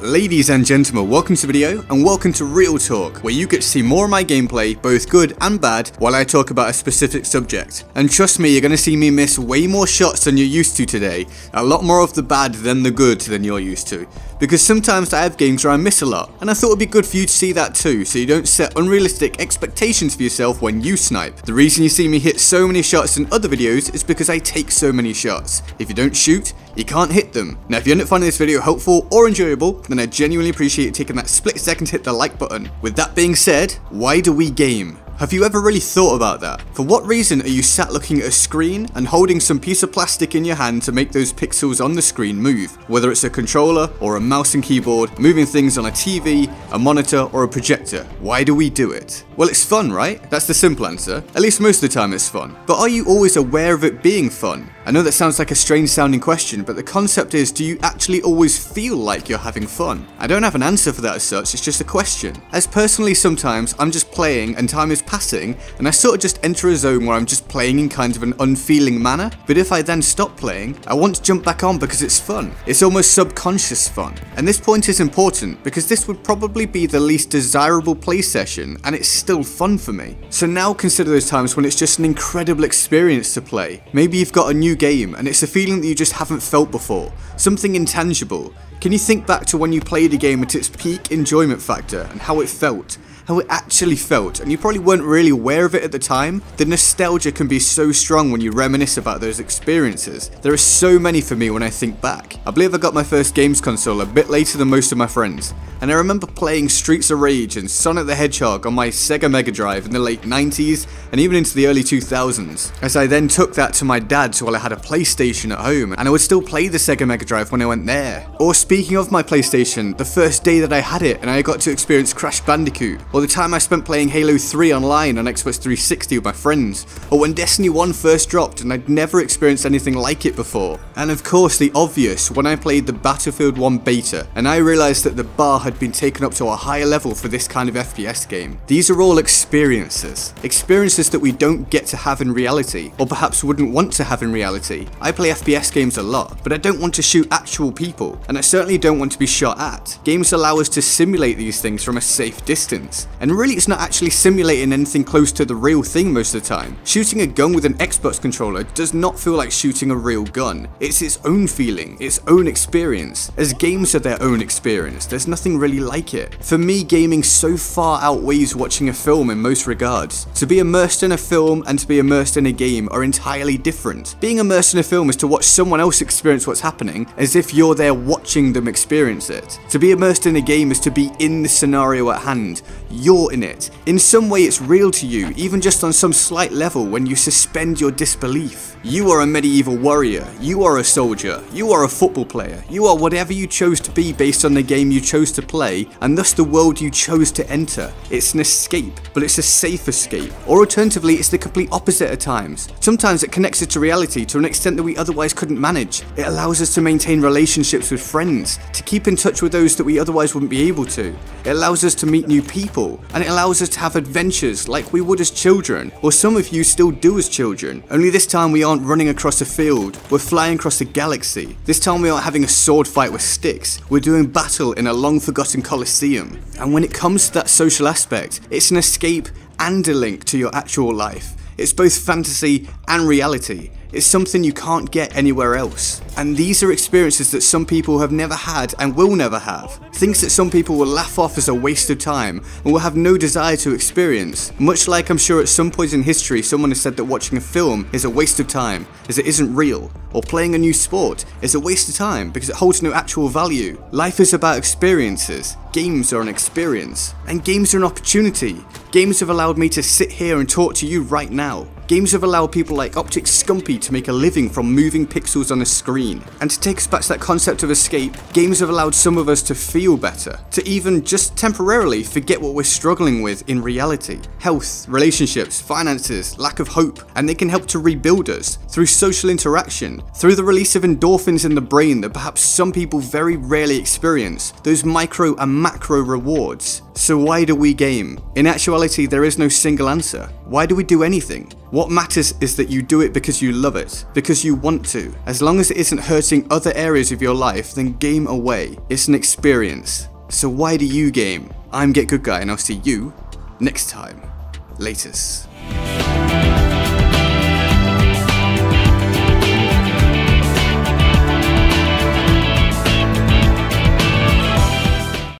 Ladies and gentlemen, welcome to the video and welcome to Real Talk, where you get to see more of my gameplay, both good and bad, while I talk about a specific subject. And trust me, you're going to see me miss way more shots than you're used to today, a lot more of the bad than the good than you're used to. Because sometimes I have games where I miss a lot, and I thought it would be good for you to see that too, so you don't set unrealistic expectations for yourself when you snipe. The reason you see me hit so many shots in other videos is because I take so many shots. If you don't shoot, you can't hit them. Now if you end up finding this video helpful or enjoyable, then I genuinely appreciate you taking that split second to hit the like button. With that being said, why do we game? Have you ever really thought about that? For what reason are you sat looking at a screen and holding some piece of plastic in your hand to make those pixels on the screen move? Whether it's a controller or a mouse and keyboard, moving things on a TV, a monitor or a projector. Why do we do it? Well, it's fun, right? That's the simple answer. At least most of the time it's fun. But are you always aware of it being fun? I know that sounds like a strange sounding question, but the concept is, do you actually always feel like you're having fun? I don't have an answer for that as such, it's just a question. As personally, sometimes I'm just playing and time is passing, and I sort of just enter a zone where I'm just playing in kind of an unfeeling manner. But if I then stop playing, I want to jump back on because it's fun. It's almost subconscious fun. And this point is important because this would probably be the least desirable play session, and it's still fun for me. So now consider those times when it's just an incredible experience to play. Maybe you've got a new game and it's a feeling that you just haven't felt before, something intangible. Can you think back to when you played a game at its peak enjoyment factor and how it felt? How it actually felt, and you probably weren't really aware of it at the time. The nostalgia can be so strong when you reminisce about those experiences. There are so many for me when I think back. I believe I got my first games console a bit later than most of my friends, and I remember playing Streets of Rage and Sonic the Hedgehog on my Sega Mega Drive in the late 90s and even into the early 2000s, as I then took that to my dad's while I had a PlayStation at home, and I would still play the Sega Mega Drive when I went there. Or speaking of my PlayStation, the first day that I had it and I got to experience Crash Bandicoot, or the time I spent playing Halo 3 online on Xbox 360 with my friends, or when Destiny 1 first dropped and I'd never experienced anything like it before. And of course the obvious, when I played the Battlefield 1 beta and I realised that the bar had been taken up to a higher level for this kind of FPS game. These are all experiences that we don't get to have in reality, or perhaps wouldn't want to have in reality. I play FPS games a lot, but I don't want to shoot actual people, and I certainly don't want to be shot at. Games allow us to simulate these things from a safe distance, and really it's not actually simulating anything close to the real thing most of the time. Shooting a gun with an Xbox controller does not feel like shooting a real gun. It's its own feeling, its own experience. As games are their own experience, there's nothing really like it. For me, gaming so far outweighs watching a film in most regards. To be immersed in a film and to be immersed in a game are entirely different. Being immersed in a film is to watch someone else experience what's happening as if you're there watching them experience it. To be immersed in a game is to be in the scenario at hand. You're in it. In some way it's real to you, even just on some slight level when you suspend your disbelief. You are a medieval warrior, you are a soldier, you are a football player, you are whatever you chose to be based on the game you chose to play, and thus the world you chose to enter. It's an escape, but it's a safe escape. Or alternatively, it's the complete opposite at times. Sometimes it connects us to reality to an extent that we otherwise couldn't manage. It allows us to maintain relationships with friends, to keep in touch with those that we otherwise wouldn't be able to. It allows us to meet new people, and it allows us to have adventures like we would as children, or some of you still do as children. Only this time we aren't running across a field, we're flying across a galaxy. This time we aren't having a sword fight with sticks, we're doing battle in a long forgotten coliseum. And when it comes to that social aspect, it's an escape and a link to your actual life. It's both fantasy and reality. It's something you can't get anywhere else. And these are experiences that some people have never had and will never have. Things that some people will laugh off as a waste of time and will have no desire to experience. Much like I'm sure at some point in history someone has said that watching a film is a waste of time as it isn't real, or playing a new sport is a waste of time because it holds no actual value. Life is about experiences. Games are an experience, and games are an opportunity. Games have allowed me to sit here and talk to you right now. Games have allowed people like Optic Scumpy to make a living from moving pixels on a screen. And to take us back to that concept of escape, games have allowed some of us to feel better, to even just temporarily forget what we're struggling with in reality. Health, relationships, finances, lack of hope, and they can help to rebuild us through social interaction, through the release of endorphins in the brain that perhaps some people very rarely experience, those micro and macro rewards. So why do we game? In actuality, there is no single answer. Why do we do anything? What matters is that you do it because you love it, because you want to. As long as it isn't hurting other areas of your life, then game away. It's an experience. So why do you game? I'm GetGoodGuy and I'll see you next time. Laters.